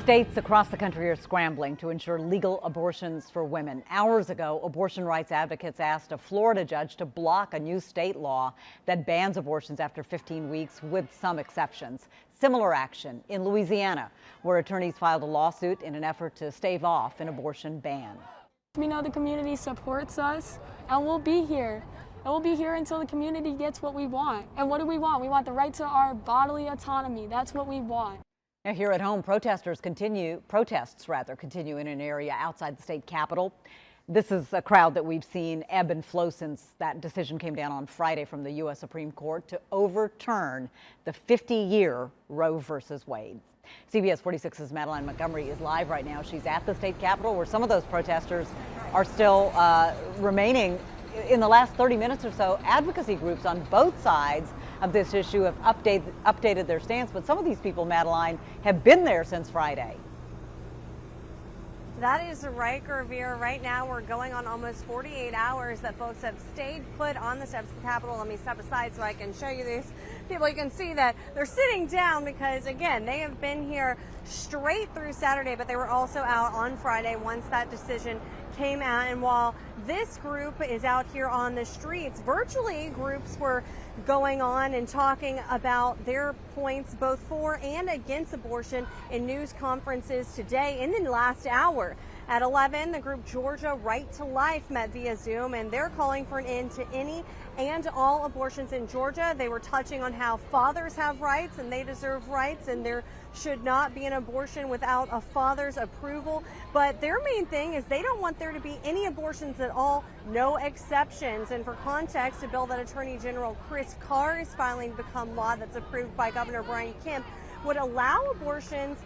States across the country are scrambling to ensure legal abortions for women. Hours ago, abortion rights advocates asked a Florida judge to block a new state law that bans abortions after 15 weeks with some exceptions. Similar action in Louisiana, where attorneys filed a lawsuit in an effort to stave off an abortion ban. We know the community supports us, and we'll be here. And we'll be here until the community gets what we want. And what do we want? We want the right to our bodily autonomy. That's what we want. Now here at home, protests continue in an area outside the state capitol. This is a crowd that we've seen ebb and flow since that decision came down on Friday from the U.S. Supreme Court to overturn the 50-year Roe versus Wade. CBS 46's Madeline Montgomery is live right now. She's at the state capitol where some of those protesters are still remaining. In the last 30 minutes or so, advocacy groups on both sides of this issue have updated their stance, but some of these people, Madeline, have been there since Friday. That is right, Gravir. Right now, we're going on almost 48 hours that folks have stayed put on the steps of the Capitol. Let me step aside so I can show you these people. You can see that they're sitting down because, again, they have been here straight through Saturday, but they were also out on Friday once that decision came out. And while this group is out here on the streets, virtually groups were going on and talking about their points both for and against abortion in news conferences today and in the last hour. At 11, the group Georgia Right to Life met via Zoom, and they're calling for an end to any and all abortions in Georgia. They were touching on how fathers have rights and they deserve rights, and there should not be an abortion without a father's approval. But their main thing is they don't want there to be any abortions at all, no exceptions. And for context, a bill that Attorney General Chris Carr is filing to become law that's approved by Governor Brian Kemp would allow abortions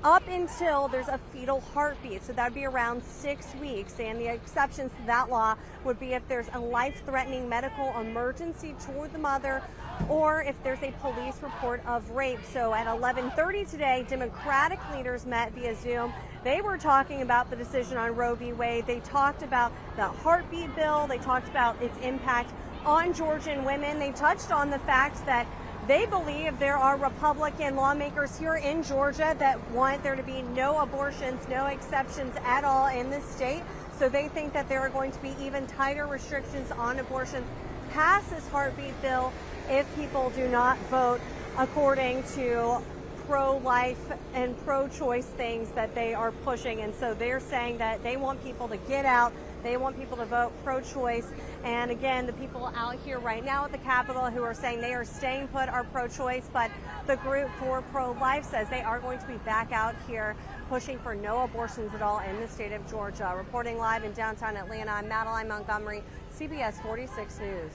up until there's a fetal heartbeat. So that'd be around 6 weeks. And the exceptions to that law would be if there's a life-threatening medical emergency toward the mother or if there's a police report of rape. So at 11:30 today, Democratic leaders met via Zoom. They were talking about the decision on Roe v. Wade. They talked about the heartbeat bill. They talked about its impact on Georgian women. They touched on the fact that they believe there are Republican lawmakers here in Georgia that want there to be no abortions, no exceptions at all in the state. So they think that there are going to be even tighter restrictions on abortions past this heartbeat bill if people do not vote according to pro-life and pro-choice things that they are pushing. And so they're saying that they want people to get out. They want people to vote pro-choice. And again, the people out here right now at the Capitol who are saying they are staying put are pro-choice, but the group for pro-life says they are going to be back out here pushing for no abortions at all in the state of Georgia. Reporting live in downtown Atlanta, I'm Madeline Montgomery, CBS 46 News.